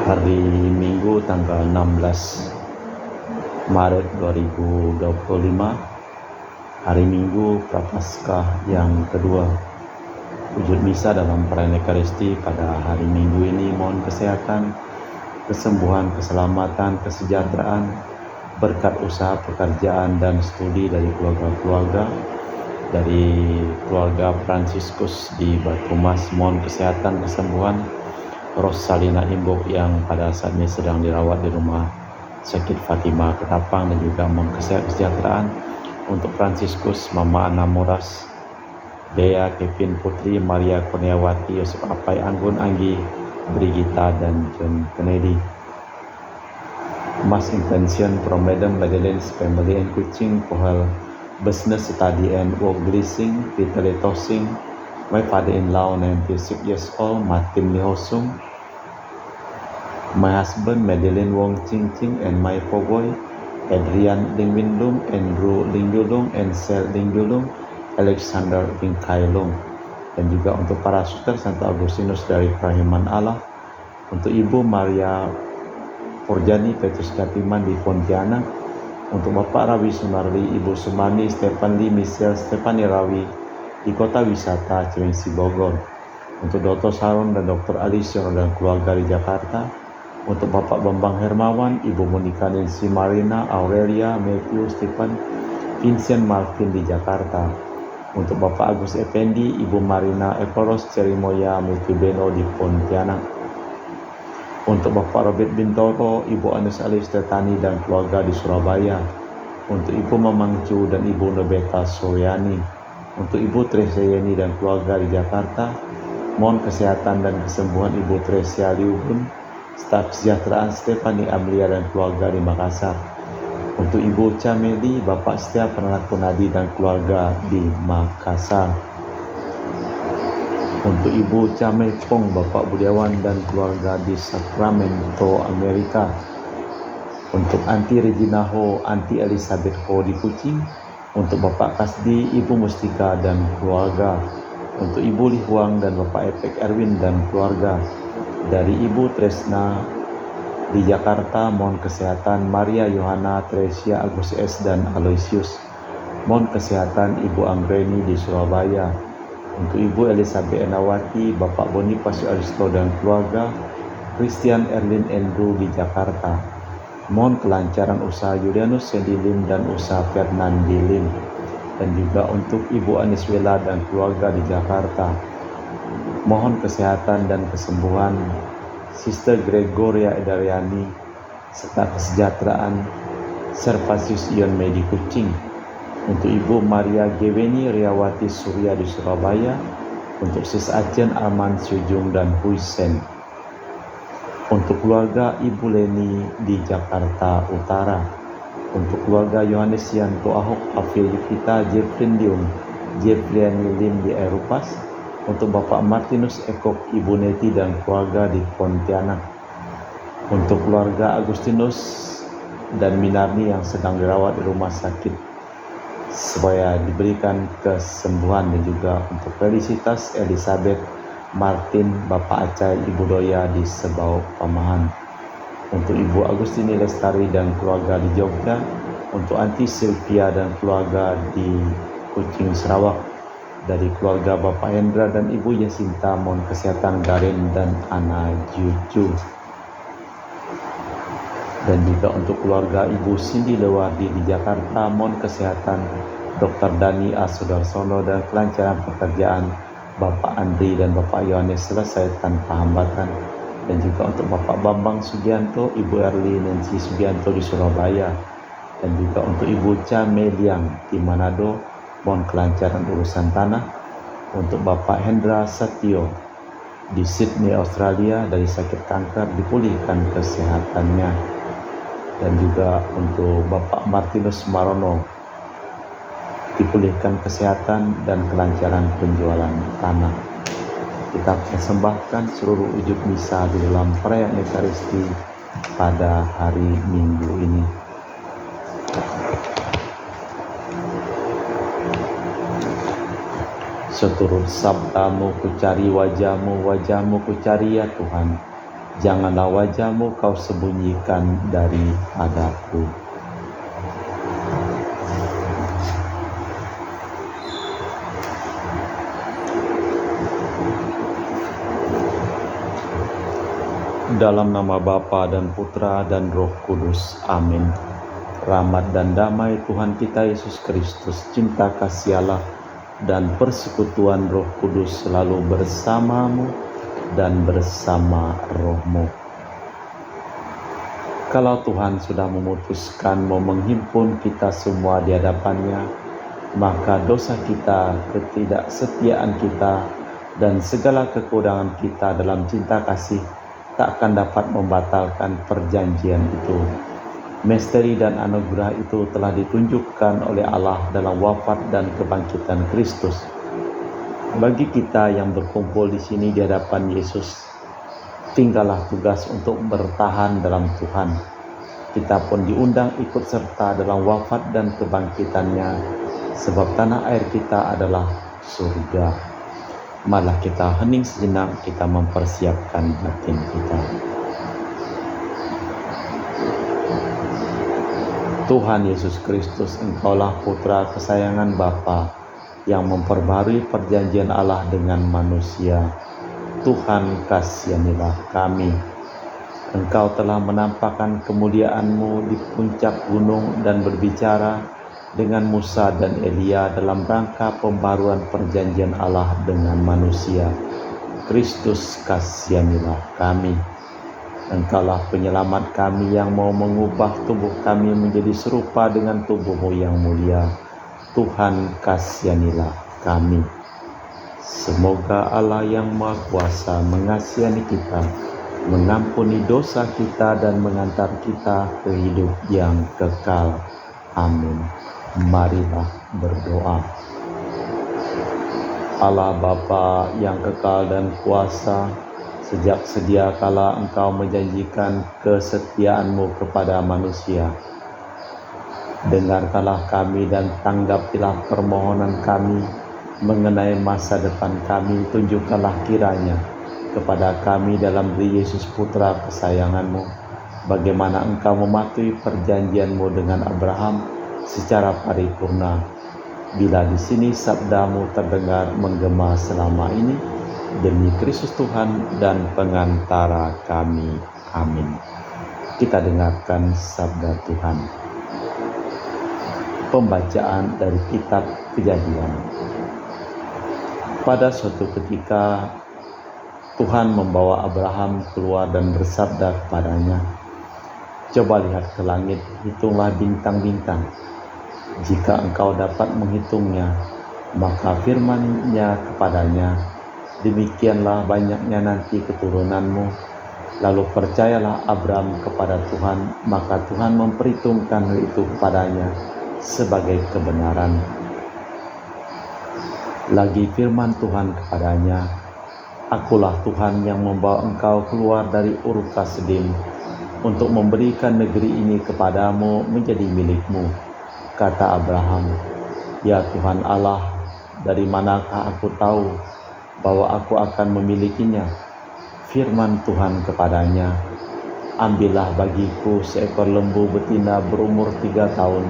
hari Minggu tanggal 16 Maret 2025, hari Minggu Prapaskah yang kedua. Wujud misa dalam perayaan Ekaristi pada hari Minggu ini mohon kesehatan, kesembuhan, keselamatan, kesejahteraan, berkat usaha pekerjaan dan studi dari keluarga-keluarga. Dari keluarga Fransiskus di Batu Mas, mohon kesehatan, kesembuhan. Rosalina Imbok yang pada saat ini sedang dirawat di rumah sakit Fatima Ketapang, dan juga mohon kesejahteraan untuk Fransiskus, Mama Ana Moras, Dea, Kevin Putri, Maria Kurniawati, Yosef Apai, Anggun Anggi, Brigita, dan John Kennedy. Mass intention from Madam Madeleine's family and Kuching for her business study and work blessing, Peter Tosing, my father-in-law 96 years old, Martin Nihosung, my husband Madeline Wong Ching Ching, and my four boy Adrian Ling Win Lung, Andrew Ling Yulung, and Sel Ling Yulung, Alexander Ling Kai Lung. Dan juga untuk para suster Santo Agustinus dari Kerahiman Allah, untuk Ibu Maria Porjani Petrus Katiman di Pontianak, untuk Bapak Rawi Sunarli, Ibu Sumani, Stefan Lee, Michelle Stefani Rawi di Kota Wisata Cilengsi Bogor, untuk Dr. Sharon dan Dr. Alisiono dan keluarga di Jakarta, untuk Bapak Bambang Hermawan, Ibu Monika Nancy Marina, Aurelia, Matthew, Stephen, Vincent Marvin di Jakarta, untuk Bapak Agus Effendi, Ibu Marina Eporos Cerimoya, Matthew Beno di Pontianak, untuk Bapak Robert Bintoro, Ibu Anes Alif Tetani dan keluarga di Surabaya, untuk Ibu Mamangcu dan Ibu Nobeta Suryani, untuk Ibu Tresia Yeni dan keluarga di Jakarta, mohon kesehatan dan kesembuhan Ibu Tresia Liubun, staf kesejahteraan Stefani Amlia dan keluarga di Makassar, untuk Ibu Cameli, Bapak Setia Penanak Punadi dan keluarga di Makassar, untuk Ibu Camepong, Bapak Budiawan dan keluarga di Sacramento, Amerika, untuk Anti Regina Ho, Anti Elizabeth Ho di Kuching, untuk Bapak Kasdi, Ibu Mustika dan keluarga, untuk Ibu Li Huang dan Bapak Epek Erwin dan keluarga. Dari Ibu Tresna di Jakarta, mohon kesehatan Maria Yohana, Tresia, Agus S. dan Aloysius. Mohon kesehatan Ibu Anggreni di Surabaya, untuk Ibu Elizabeth Enawati, Bapak Bonifacio Aristo dan keluarga, Christian Erlin Andrew di Jakarta. Mohon kelancaran usaha Julianus Sendilim dan usaha Fernandi Lim, dan juga untuk Ibu Aniswela dan keluarga di Jakarta. Mohon kesehatan dan kesembuhan Sister Gregoria Edariani serta kesejahteraan Servasius Ion Medi Kuching, untuk Ibu Maria Geweni Riawati Surya di Surabaya, untuk Sis Acen Arman Sujung dan Huisen, untuk keluarga Ibu Leni di Jakarta Utara, untuk keluarga Yohanes Yanto Ahok, Afil Yukita, Jeffrin Diung, Jeffriani Lim di Erupas, untuk Bapak Martinus Ekok, Ibu Neti dan keluarga di Pontianak, untuk keluarga Agustinus dan Minarni yang sedang dirawat di rumah sakit supaya diberikan kesembuhan, dan juga untuk Felicitas Elizabeth Martin, Bapak Acai, Ibu Doya di Sebau Pamahan, untuk Ibu Agustini Lestari dan keluarga di Jogja, untuk Anti Sylvia dan keluarga di Kuching Sarawak. Dari keluarga Bapak Hendra dan Ibu Yasinta, mohon kesehatan Garin dan Ana Juju. Dan juga untuk keluarga Ibu Cindy Lewardi di Jakarta, mohon kesehatan Dr. Dani A. Sudarsono dan kelancaran pekerjaan Bapak Andri dan Bapak Yohanes selesai tanpa hambatan. Dan juga untuk Bapak Bambang Sugianto, Ibu Erli Nancy Sugianto di Surabaya, dan juga untuk Ibu Cha Meliang di Manado, mohon kelancaran urusan tanah. Untuk Bapak Hendra Satyo di Sydney, Australia, dari sakit kanker dipulihkan kesehatannya. Dan juga untuk Bapak Martinus Marono dipulihkan kesehatan dan kelancaran penjualan tanah. Kita persembahkan seluruh ujub misa di dalam perayaan Ekaristi pada hari Minggu ini. Seturut sabdamu ku cari wajahmu, wajahmu ku cari ya Tuhan. Janganlah wajahmu kau sembunyikan daripadaku. Dalam nama Bapa dan Putra dan Roh Kudus. Amin. Rahmat dan damai Tuhan kita Yesus Kristus, cinta kasih Allah, dan persekutuan Roh Kudus selalu bersamamu dan bersama rohmu. Kalau Tuhan sudah memutuskan mau menghimpun kita semua di hadapannya, maka dosa kita, ketidaksetiaan kita, dan segala kekurangan kita dalam cinta kasih tak akan dapat membatalkan perjanjian itu. Misteri dan anugerah itu telah ditunjukkan oleh Allah dalam wafat dan kebangkitan Kristus. Bagi kita yang berkumpul di sini di hadapan Yesus, tinggallah tugas untuk bertahan dalam Tuhan. Kita pun diundang ikut serta dalam wafat dan kebangkitannya, sebab tanah air kita adalah surga. Malah kita hening sejenak, kita mempersiapkan batin kita. Tuhan Yesus Kristus, Engkaulah Putra kesayangan Bapa yang memperbarui perjanjian Allah dengan manusia. Tuhan, kasihanilah kami. Engkau telah menampakkan kemuliaan-Mu di puncak gunung dan berbicara dengan Musa dan Elia dalam rangka pembaruan perjanjian Allah dengan manusia. Kristus, kasihanilah kami. Engkaulah penyelamat kami yang mau mengubah tubuh kami menjadi serupa dengan tubuh-Mu yang mulia. Tuhan, kasihanilah kami. Semoga Allah yang Maha Kuasa mengasihani kita, mengampuni dosa kita, dan mengantar kita ke hidup yang kekal. Amin. Marilah berdoa. Allah Bapa yang kekal dan kuasa, sejak sedia kala Engkau menjanjikan kesetiaan-Mu kepada manusia. Dengarkanlah kami dan tanggapilah permohonan kami mengenai masa depan kami. Tunjukkanlah kiranya kepada kami dalam diri Yesus Putra kesayangan-Mu, bagaimana Engkau mematuhi perjanjian-Mu dengan Abraham secara paripurna. Bila di sini sabda-Mu terdengar menggema selama ini, demi Kristus Tuhan dan pengantara kami. Amin. Kita dengarkan sabda Tuhan. Pembacaan dari kitab Kejadian. Pada suatu ketika Tuhan membawa Abraham keluar dan bersabda kepadanya, "Coba lihat ke langit, hitunglah bintang-bintang. Jika engkau dapat menghitungnya, maka firman-Nya kepadanya, demikianlah banyaknya nanti keturunanmu." Lalu percayalah Abram kepada Tuhan, maka Tuhan memperhitungkan hal itu kepadanya sebagai kebenaran. Lagi firman Tuhan kepadanya, "Akulah Tuhan yang membawa engkau keluar dari Ur Kasdim untuk memberikan negeri ini kepadamu menjadi milikmu." Kata Abraham, "Ya Tuhan Allah, dari manakah aku tahu bahwa aku akan memilikinya?" Firman Tuhan kepadanya, "Ambillah bagiku seekor lembu betina berumur 3 tahun,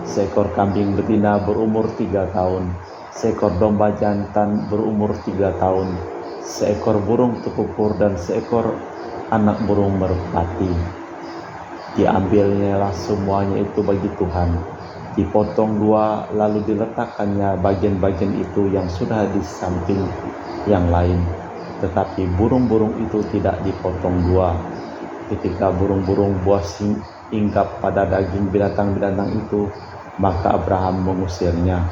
seekor kambing betina berumur 3 tahun, seekor domba jantan berumur 3 tahun, seekor burung tekukur, dan seekor anak burung merpati." Diambilnyalah semuanya itu bagi Tuhan, dipotong 2, lalu diletakkannya bagian-bagian itu yang sudah di samping yang lain. Tetapi burung-burung itu tidak dipotong 2. Ketika burung-burung buas hinggap pada daging binatang-binatang itu, maka Abraham mengusirnya.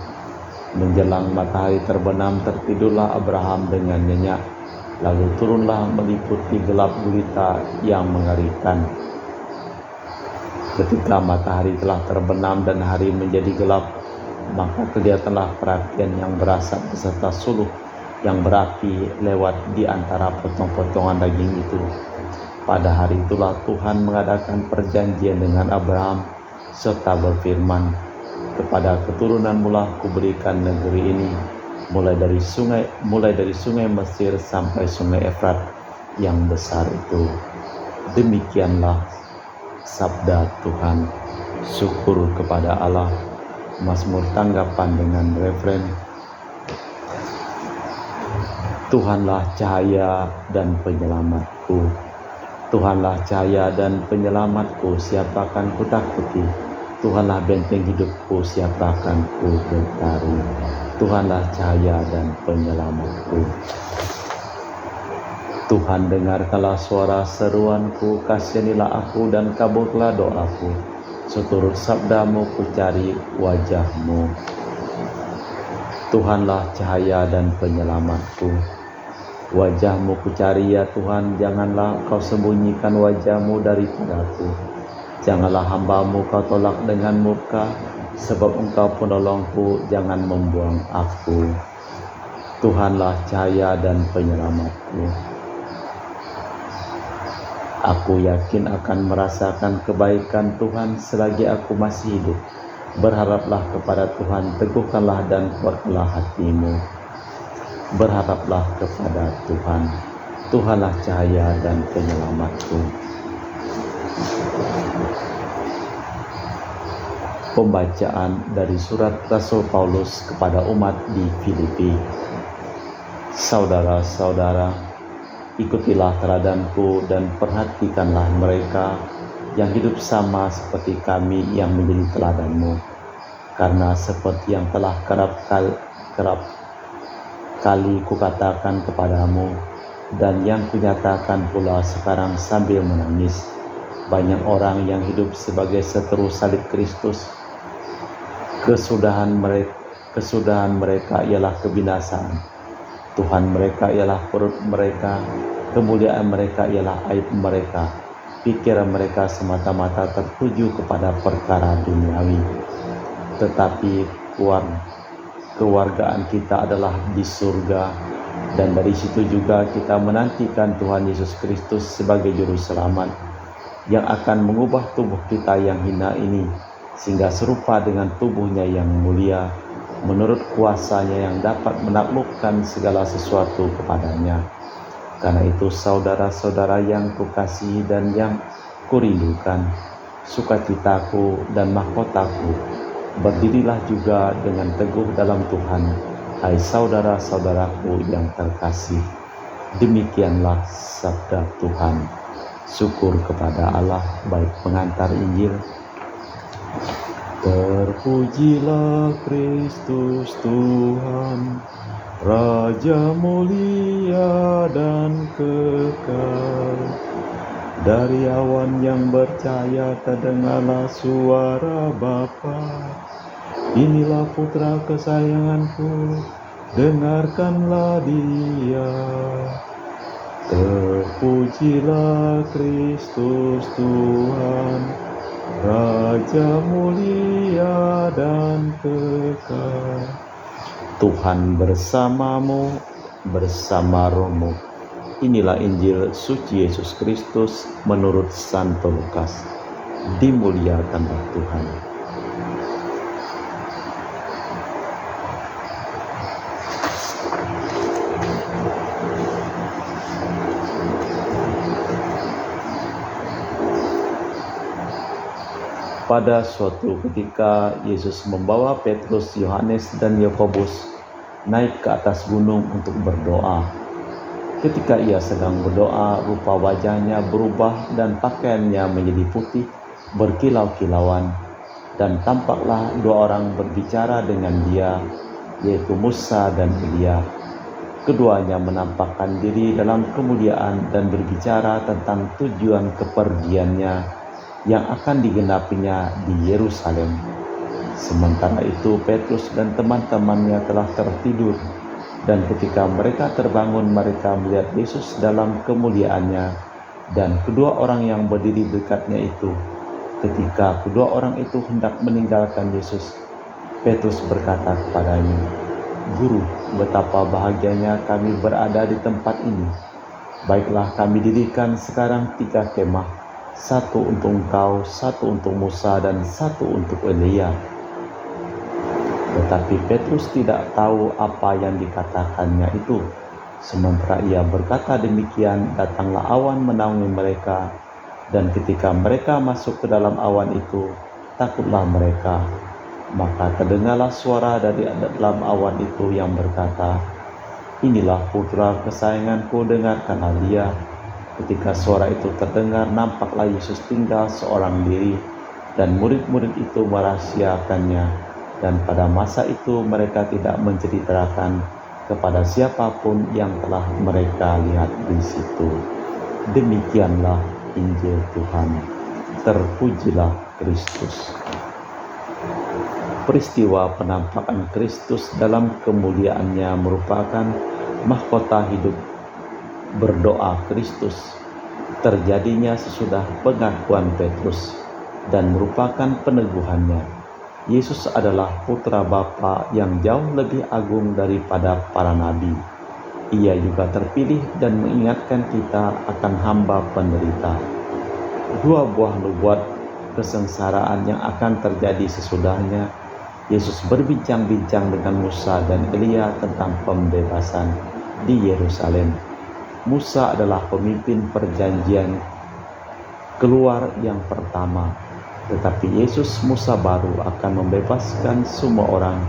Menjelang matahari terbenam, tertidurlah Abraham dengan nyenyak, lalu turunlah meliputi gelap gulita yang mengerikan. Ketika matahari telah terbenam dan hari menjadi gelap, maka kelihatanlah perapian yang berasap beserta suluh yang berapi lewat di antara potong-potongan daging itu. Pada hari itulah Tuhan mengadakan perjanjian dengan Abraham serta berfirman, "Kepada keturunanmu lah kuberikan negeri ini, mulai dari sungai Mesir sampai sungai Efrat, yang besar itu. Demikianlah sabda Tuhan. Syukur kepada Allah. Mazmur tanggapan dengan refren, Tuhanlah cahaya dan penyelamatku. Tuhanlah cahaya dan penyelamatku, siapa akan kutakuti? Tuhanlah benteng hidupku, siapa akan ku gentari? Tuhanlah cahaya dan penyelamatku. Tuhan, dengarkanlah suara seruanku, kasihanilah aku dan kabulkanlah doaku. Seturut sabdamu ku cari wajahmu. Tuhanlah cahaya dan penyelamatku. Wajahmu ku cari ya Tuhan, janganlah kau sembunyikan wajahmu daripadaku. Janganlah hambamu kau tolak dengan murka, sebab engkau penolongku, jangan membuang aku. Tuhanlah cahaya dan penyelamatku. Aku yakin akan merasakan kebaikan Tuhan selagi aku masih hidup. Berharaplah kepada Tuhan, teguhkanlah dan kuatkanlah hatimu. Berharaplah kepada Tuhan. Tuhanlah cahaya dan penyelamatku. Pembacaan dari surat Rasul Paulus kepada umat di Filipi. Saudara-saudara, ikutilah teladanku dan perhatikanlah mereka yang hidup sama seperti kami yang menjadi teladanmu. Karena seperti yang telah kerap kali kukatakan kepadamu, dan yang kunyatakan pula sekarang sambil menangis, banyak orang yang hidup sebagai seteru salib Kristus. Kesudahan mereka ialah kebinasaan. Tuhan mereka ialah perut mereka, kemuliaan mereka ialah aib mereka. Pikiran mereka semata-mata tertuju kepada perkara duniawi. Tetapi kewargaan kita adalah di surga, dan dari situ juga kita menantikan Tuhan Yesus Kristus sebagai juru selamat, yang akan mengubah tubuh kita yang hina ini, sehingga serupa dengan tubuhnya yang mulia, menurut kuasanya yang dapat menaklukkan segala sesuatu kepadanya. Karena itu saudara-saudara yang kukasihi dan yang kurindukan, sukacitaku dan mahkotaku, berdirilah juga dengan teguh dalam Tuhan, hai saudara-saudaraku yang terkasih. Demikianlah sabda Tuhan. Syukur kepada Allah. Baik pengantar Injil. Terpujilah Kristus Tuhan, Raja mulia dan kekal. Dari awan yang bercahaya terdengarlah suara Bapa. Inilah putra kesayanganku, dengarkanlah dia. Terpujilah Kristus Tuhan, Raja mulia dan kekal. Tuhan bersamamu, bersama rohmu. Inilah Injil suci Yesus Kristus menurut Santo Lukas. Dimuliakanlah Tuhan. Pada suatu ketika Yesus membawa Petrus, Yohanes, dan Yakobus naik ke atas gunung untuk berdoa. Ketika ia sedang berdoa, rupa wajahnya berubah dan pakaiannya menjadi putih berkilau-kilauan, dan tampaklah dua orang berbicara dengan dia, yaitu Musa dan Elia. Keduanya menampakkan diri dalam kemuliaan dan berbicara tentang tujuan kepergiannya yang akan digenapinya di Yerusalem. Sementara itu Petrus dan teman-temannya telah tertidur, dan ketika mereka terbangun, mereka melihat Yesus dalam kemuliaannya dan kedua orang yang berdiri dekatnya itu. Ketika kedua orang itu hendak meninggalkan Yesus, Petrus berkata kepadanya, "Guru, betapa bahagianya kami berada di tempat ini. Baiklah, kami dirikan sekarang 3 kemah, satu untuk engkau, satu untuk Musa, dan satu untuk Elia." Tetapi Petrus tidak tahu apa yang dikatakannya itu. Sementara ia berkata demikian, datanglah awan menaungi mereka, dan ketika mereka masuk ke dalam awan itu, takutlah mereka. Maka terdengarlah suara dari dalam awan itu yang berkata, "Inilah putra kesayanganku, dengarkanlah dia." Ketika suara itu terdengar, nampaklah Yesus tinggal seorang diri, dan murid-murid itu merahasiakannya. Dan pada masa itu mereka tidak menceritakan kepada siapapun yang telah mereka lihat di situ. Demikianlah Injil Tuhan. Terpujilah Kristus. Peristiwa penampakan Kristus dalam kemuliaannya merupakan mahkota hidup berdoa Kristus. Terjadinya sesudah pengakuan Petrus dan merupakan peneguhannya. Yesus adalah putra Bapa yang jauh lebih agung daripada para nabi. Ia juga terpilih dan mengingatkan kita akan hamba penderita. Dua buah nubuat kesengsaraan yang akan terjadi sesudahnya. Yesus berbincang-bincang dengan Musa dan Elia tentang pembebasan di Yerusalem. Musa adalah pemimpin perjanjian keluar yang pertama, tetapi Yesus Musa baru akan membebaskan semua orang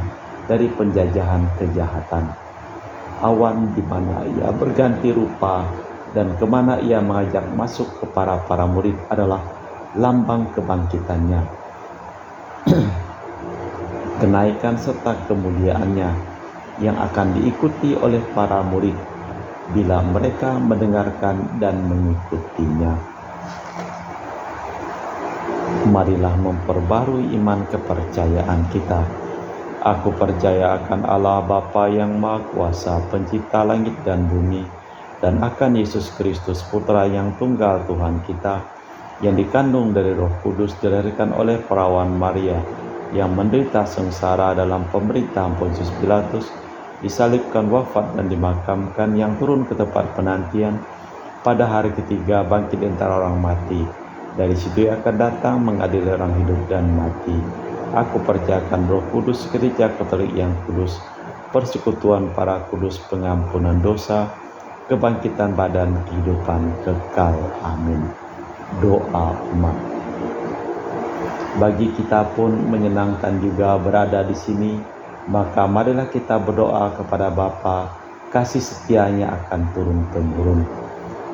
dari penjajahan kejahatan. Awan di mana ia berganti rupa dan kemana ia mengajak masuk ke para murid adalah lambang kebangkitannya, kenaikan serta kemuliaannya yang akan diikuti oleh para murid bila mereka mendengarkan dan mengikutinya. Marilah memperbarui iman kepercayaan kita. Aku percaya akan Allah Bapa yang Maha Kuasa, pencipta langit dan bumi, dan akan Yesus Kristus, Putra yang tunggal Tuhan kita, yang dikandung dari Roh Kudus, dilahirkan oleh perawan Maria, yang menderita sengsara dalam pemerintahan Pontius Pilatus, disalibkan, wafat, dan dimakamkan, yang turun ke tempat penantian, pada hari ketiga bangkit antara orang mati. Dari situ ia akan datang mengadili orang hidup dan mati. Aku percayakan Roh Kudus, Gereja Katolik yang kudus, persekutuan para kudus, pengampunan dosa, kebangkitan badan, kehidupan kekal. Amin. Doa umat. Bagi kita pun menyenangkan juga berada di sini, maka marilah kita berdoa kepada Bapa, kasih setianya akan turun-temurun.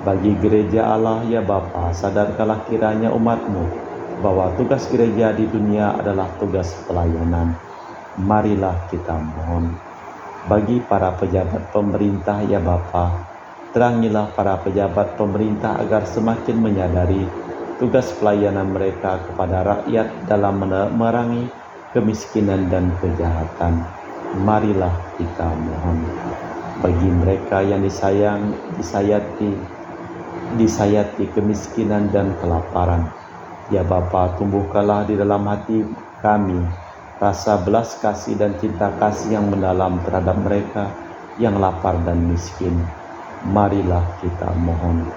Bagi gereja Allah, ya Bapa, sadarkanlah kiranya umat-Mu bahwa tugas gereja di dunia adalah tugas pelayanan. Marilah kita mohon. Bagi para pejabat pemerintah, ya Bapa, terangilah para pejabat pemerintah agar semakin menyadari tugas pelayanan mereka kepada rakyat dalam memerangi kemiskinan dan kejahatan. Marilah kita mohon. Bagi mereka yang disayati kemiskinan dan kelaparan, ya Bapa, tumbuhkanlah di dalam hati kami rasa belas kasih dan cinta kasih yang mendalam terhadap mereka yang lapar dan miskin. Marilah kita mohon.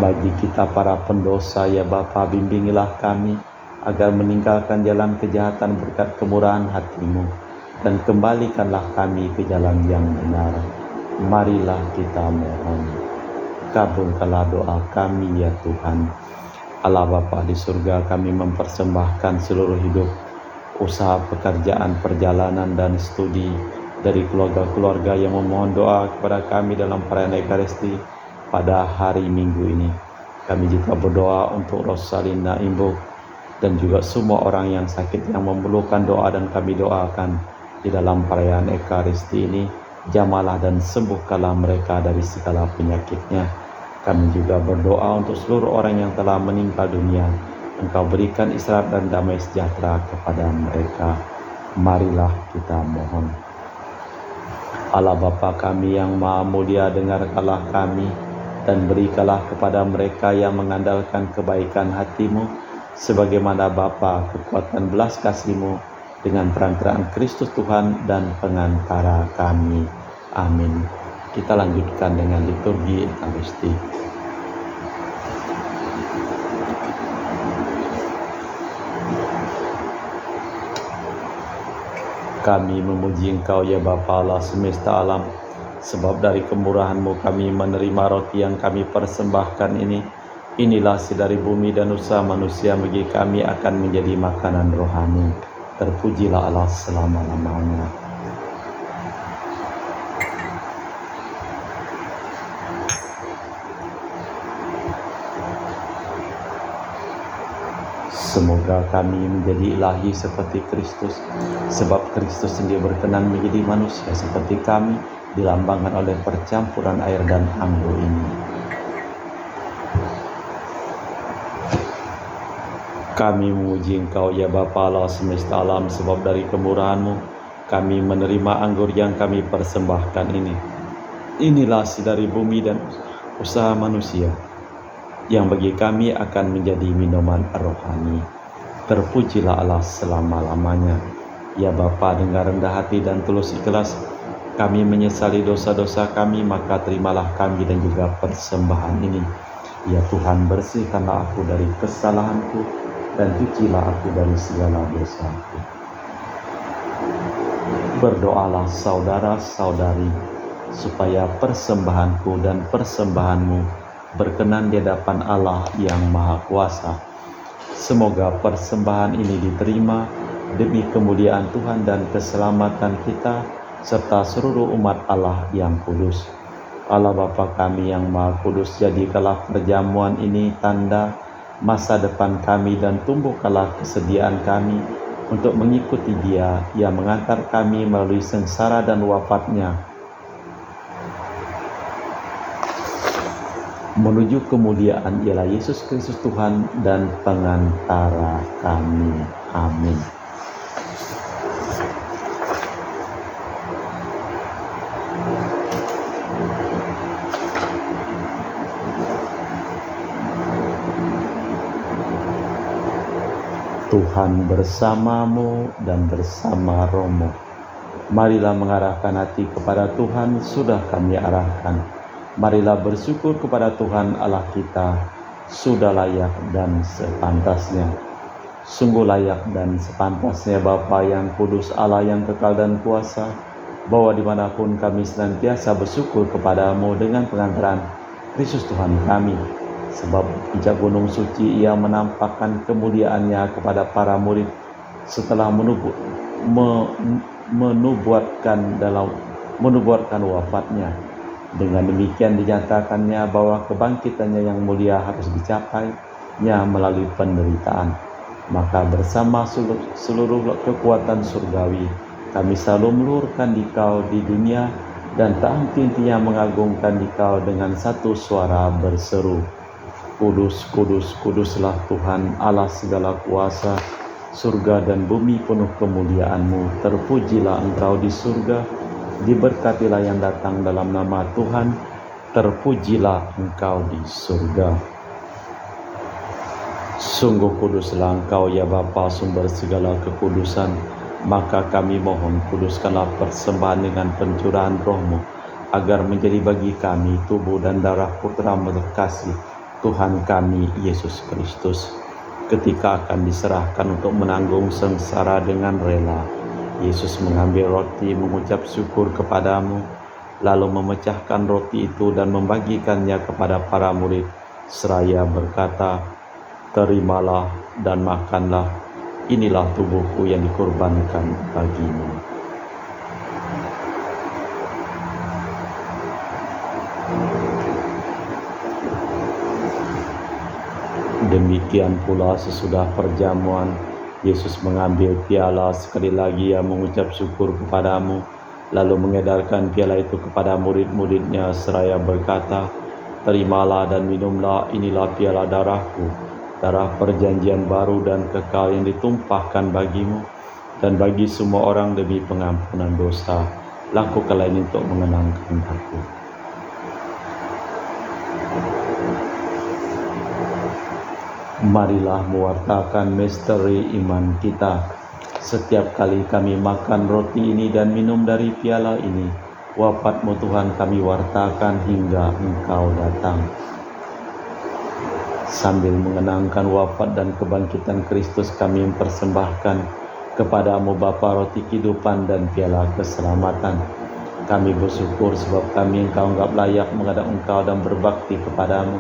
Bagi kita para pendosa, ya Bapa, bimbingilah kami agar meninggalkan jalan kejahatan berkat kemurahan hati-Mu, dan kembalikanlah kami ke jalan yang benar. Marilah kita mohon. Kabulkanlah doa kami, ya Tuhan. Allah Bapa di surga, kami mempersembahkan seluruh hidup, usaha, pekerjaan, perjalanan, dan studi dari keluarga-keluarga yang memohon doa kepada kami dalam perayaan Ekaristi pada hari Minggu ini. Kami juga berdoa untuk Rosalina Imbo dan juga semua orang yang sakit yang memerlukan doa, dan kami doakan di dalam perayaan Ekaristi ini, jamalah dan sembuhkanlah mereka dari segala penyakitnya. Kami juga berdoa untuk seluruh orang yang telah meninggal dunia. Engkau berikan istirahat dan damai sejahtera kepada mereka. Marilah kita mohon. Allah Bapa kami yang Maha Mulia, dengarkanlah kami dan berikanlah kepada mereka yang mengandalkan kebaikan hati-Mu, sebagaimana Bapa kekuatan belas kasih-Mu, dengan perantaraan Kristus Tuhan dan pengantara kami. Amin. Kita lanjutkan dengan liturgi Ekaristi. Kami memuji Engkau, ya Bapa Allah semesta alam, Sebab dari kemurahan-Mu kami menerima roti yang kami persembahkan ini. Inilah dari bumi dan usaha manusia bagi kami akan menjadi makanan rohani. Terpujilah Allah selama-lamanya. Semoga kami menjadi ilahi seperti Kristus, sebab Kristus sendiri berkenan menjadi manusia seperti kami, dilambangkan oleh percampuran air dan anggur ini. Kami memuji Engkau ya Bapa Allah semesta alam, sebab dari kemurahan-Mu kami menerima anggur yang kami persembahkan ini. Inilah dari bumi dan usaha manusia, yang bagi kami akan menjadi minuman rohani. Terpujilah Allah selama-lamanya. Ya Bapa, dengan rendah hati dan tulus ikhlas kami menyesali dosa-dosa kami, maka terimalah kami dan juga persembahan ini. Ya Tuhan, bersihkanlah aku dari kesalahanku dan cucilah aku dari segala dosaku. Berdoalah saudara-saudari, supaya persembahanku dan persembahanmu berkenan di hadapan Allah yang Maha Kuasa. Semoga persembahan ini diterima demi kemuliaan Tuhan dan keselamatan kita serta seluruh umat Allah yang kudus. Allah Bapa kami yang Maha Kudus, jadikanlah perjamuan ini tanda masa depan kami dan tumbuhkanlah kesediaan kami untuk mengikuti Dia yang mengantar kami melalui sengsara dan wafatnya menuju kemuliaan, ialah Yesus Kristus Tuhan dan pengantara kami. Amin. Tuhan bersamamu dan bersama rohmu. Marilah mengarahkan hati kepada Tuhan, sudah kami arahkan. Marilah bersyukur kepada Tuhan Allah kita, sudah layak dan sepantasnya. Sungguh layak dan sepantasnya Bapa yang kudus, Allah yang kekal dan kuasa, bahwa dimanapun kami senantiasa bersyukur kepadamu dengan pengantaran Kristus Tuhan kami. Sebab pijak gunung suci Ia menampakkan kemuliaannya kepada para murid setelah menubuatkan wafatnya. Dengan demikian dinyatakannya bahwa kebangkitannya yang mulia harus dicapainya melalui penderitaan. Maka bersama seluruh kekuatan surgawi, kami selalu meluluhkan Dikau di dunia dan tak henti-hentinya mengagungkan Dikau dengan satu suara berseru, Kudus, kudus, kuduslah Tuhan Allah segala kuasa, surga dan bumi penuh kemuliaan-Mu. Terpujilah Engkau di surga, diberkatilah yang datang dalam nama Tuhan, terpujilah Engkau di surga. Sungguh kuduslah Engkau ya Bapa, sumber segala kekudusan, maka kami mohon kuduskanlah persembahan dengan pencurahan roh-Mu, agar menjadi bagi kami tubuh dan darah Putra terkasih Tuhan kami Yesus Kristus, ketika akan diserahkan untuk menanggung sengsara dengan rela. Yesus mengambil roti, mengucap syukur kepadamu, lalu memecahkan roti itu dan membagikannya kepada para murid, seraya berkata, terimalah dan makanlah, inilah tubuhku yang dikorbankan bagimu. Demikian pula sesudah perjamuan, Yesus mengambil piala, sekali lagi Ia mengucap syukur kepadamu, lalu mengedarkan piala itu kepada murid-muridnya seraya berkata, terimalah dan minumlah, inilah piala darahku, darah perjanjian baru dan kekal yang ditumpahkan bagimu dan bagi semua orang demi pengampunan dosa. Lakukanlah ini untuk mengenangkan aku. Marilah mewartakan misteri iman kita. Setiap kali kami makan roti ini dan minum dari piala ini, wafat-Mu Tuhan kami wartakan hingga Engkau datang. Sambil mengenangkan wafat dan kebangkitan Kristus, kami mempersembahkan kepadamu Bapa roti kehidupan dan piala keselamatan. Kami bersyukur sebab kami Engkau anggap layak menghadap Engkau dan berbakti kepadamu.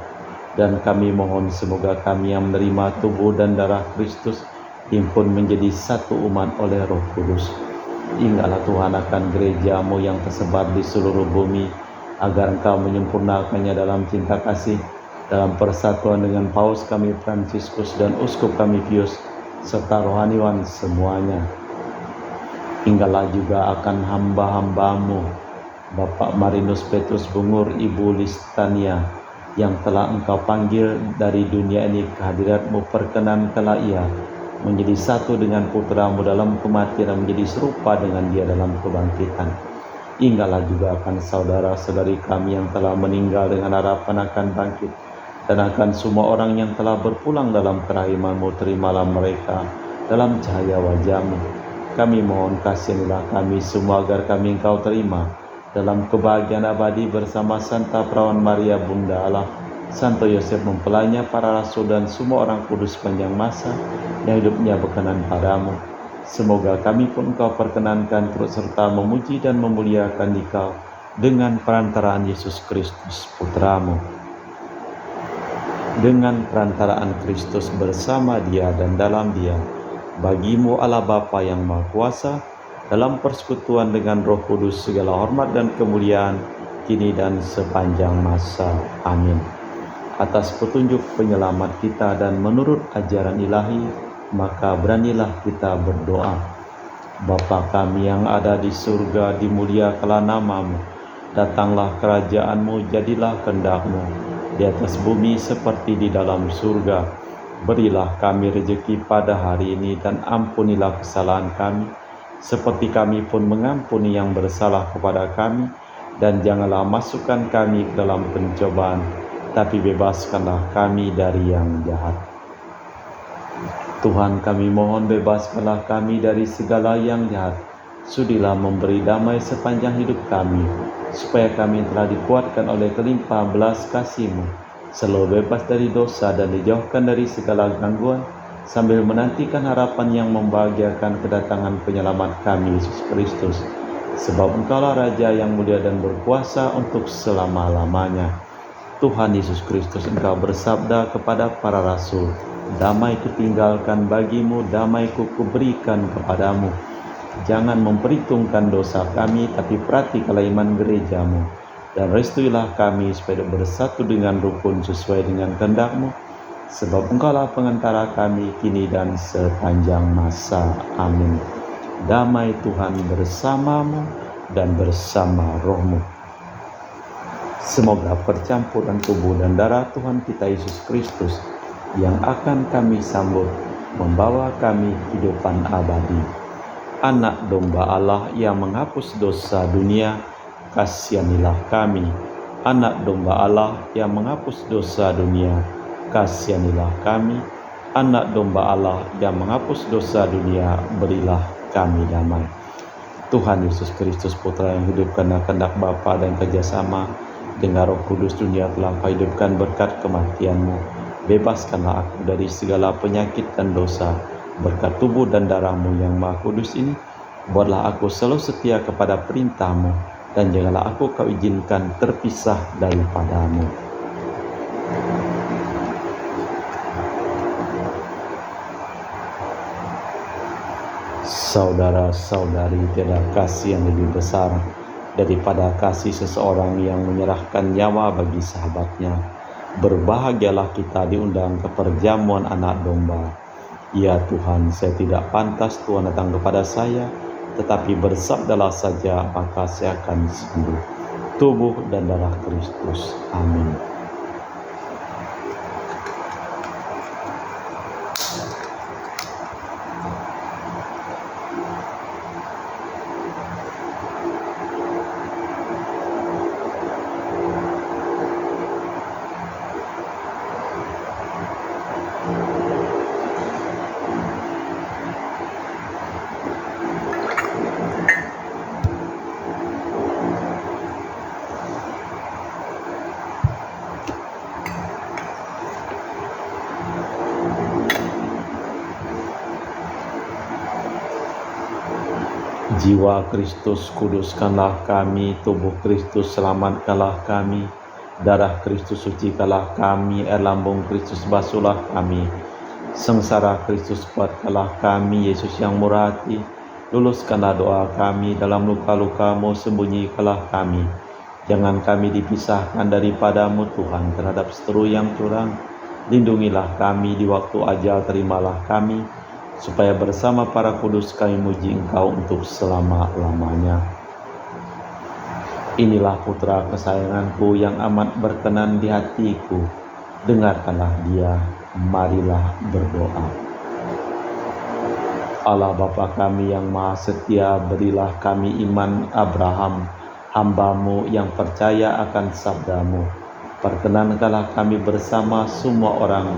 Dan kami mohon semoga kami yang menerima tubuh dan darah Kristus himpun menjadi satu umat oleh Roh Kudus. Ingatlah Tuhan akan gereja-Mu yang tersebar di seluruh bumi, agar Engkau menyempurnakannya dalam cinta kasih, dalam persatuan dengan Paus kami Fransiskus dan Uskup kami Pius, serta rohaniwan semuanya. Ingatlah juga akan hamba-hamba-Mu, Bapak Marinus Petrus Bungur, Ibu Listania, yang telah Engkau panggil dari dunia ini ke hadirat-Mu. Perkenankanlah ia menjadi satu dengan putra-Mu dalam kematian dan menjadi serupa dengan Dia dalam kebangkitan. Ingatlah juga akan saudara-saudari kami yang telah meninggal dengan harapan akan bangkit, dan akan semua orang yang telah berpulang dalam kerahiman-Mu. Terimalah mereka dalam cahaya wajah-Mu. Kami mohon kasihanilah kami semua agar kami Engkau terima dalam kebahagiaan abadi bersama Santa Perawan Maria Bunda Allah, Santo Yosef mempelainya, para rasul dan semua orang kudus sepanjang masa yang hidupnya berkenan padamu. Semoga kami pun Engkau perkenankan turut serta memuji dan memuliakan Dikau dengan perantaraan Yesus Kristus Putra-Mu. Dengan perantaraan Kristus bersama Dia dan dalam Dia, bagi-Mu Allah Bapa yang Maha Kuasa, dalam persekutuan dengan Roh Kudus segala hormat dan kemuliaan kini dan sepanjang masa. Amin. Atas petunjuk penyelamat kita dan menurut ajaran ilahi, maka beranilah kita berdoa. Bapa kami yang ada di surga, dimuliakanlah nama-Mu. Datanglah kerajaan-Mu, jadilah kehendak-Mu di atas bumi seperti di dalam surga. Berilah kami rezeki pada hari ini, dan ampunilah kesalahan kami, seperti kami pun mengampuni yang bersalah kepada kami. Dan janganlah masukkan kami ke dalam pencobaan, tapi bebaskanlah kami dari yang jahat. Tuhan, kami mohon bebaskanlah kami dari segala yang jahat. Sudilah memberi damai sepanjang hidup kami, supaya kami telah dikuatkan oleh kelimpahan belas kasih-Mu, selalu bebas dari dosa dan dijauhkan dari segala gangguan, sambil menantikan harapan yang membahagiakan kedatangan penyelamat kami, Yesus Kristus. Sebab Engkaulah Raja yang mulia dan berkuasa untuk selama-lamanya. Tuhan Yesus Kristus, Engkau bersabda kepada para rasul, "Damai kutinggalkan bagimu, damai kuberikan kepadamu. Jangan memperhitungkan dosa kami, tapi perhatikanlah iman gereja-Mu. Dan restuilah kami supaya bersatu dengan rukun sesuai dengan kehendak-Mu, sebab Engkaulah pengantara kami kini dan sepanjang masa. Amin. Damai Tuhan bersamamu dan bersama rohmu. Semoga percampuran tubuh dan darah Tuhan kita Yesus Kristus yang akan kami sambut membawa kami kehidupan abadi. Anak domba Allah yang menghapus dosa dunia, kasihanilah kami. Anak domba Allah yang menghapus dosa dunia, kasihanilah kami. Anak domba Allah yang menghapus dosa dunia, berilah kami damai. Tuhan Yesus Kristus, Putra yang hidup karena kehendak Bapa dan kerjasama dengan Roh Kudus, dunia telah Kau hidupkan berkat kematian-Mu. Bebaskanlah aku dari segala penyakit dan dosa, berkat tubuh dan darah-Mu yang Maha Kudus ini. Buatlah aku selalu setia kepada perintah-Mu, dan janganlah aku Kau izinkan terpisah daripada-Mu. Saudara-saudari, tiada kasih yang lebih besar daripada kasih seseorang yang menyerahkan nyawa bagi sahabatnya. Berbahagialah kita diundang ke perjamuan anak domba. Ya Tuhan, saya tidak pantas Tuhan datang kepada saya, tetapi bersabdalah saja, maka saya akan sembuh. Tubuh dan darah Kristus. Amin. Jiwa Kristus kuduskanlah kami, tubuh Kristus selamatkanlah kami, darah Kristus sucikanlah kami, air lambung Kristus basuhlah kami, sengsara Kristus kuatkanlah kami, Yesus yang murah hati, luluskanlah doa kami, dalam luka-luka-Mu sembunyikanlah kami, jangan kami dipisahkan daripadamu Tuhan terhadap seteru yang curang, lindungilah kami di waktu ajal, terimalah kami, supaya bersama para kudus kami muji Engkau untuk selama-lamanya. Inilah putra kesayanganku yang amat berkenan di hatiku. Dengarkanlah dia, marilah berdoa. Allah Bapa kami yang maha setia, berilah kami iman Abraham, hamba-Mu yang percaya akan sabda-Mu. Perkenankanlah kami bersama semua orang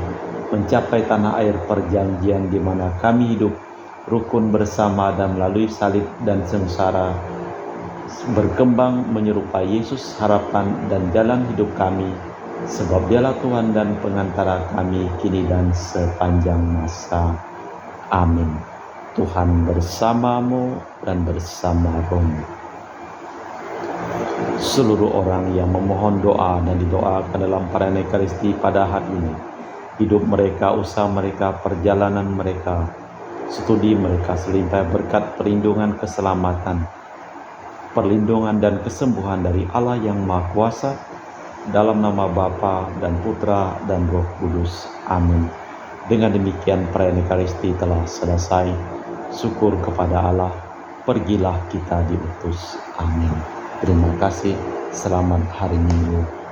mencapai tanah air perjanjian di mana kami hidup rukun bersama dan melalui salib dan sengsara berkembang menyerupai Yesus harapan dan jalan hidup kami, sebab Dialah Tuhan dan pengantara kami kini dan sepanjang masa. Amin. Tuhan bersamamu dan bersama rohmu. Seluruh orang yang memohon doa dan didoakan dalam perayaan Ekaristi pada hari ini, hidup mereka, usaha mereka, perjalanan mereka, studi mereka selimpah berkat perlindungan, keselamatan, perlindungan dan kesembuhan dari Allah yang Maha Kuasa, dalam nama Bapa dan Putra dan Roh Kudus. Amin. Dengan demikian perayaan Ekaristi telah selesai. Syukur kepada Allah, pergilah kita diutus. Amin. Terima kasih. Selamat hari Minggu.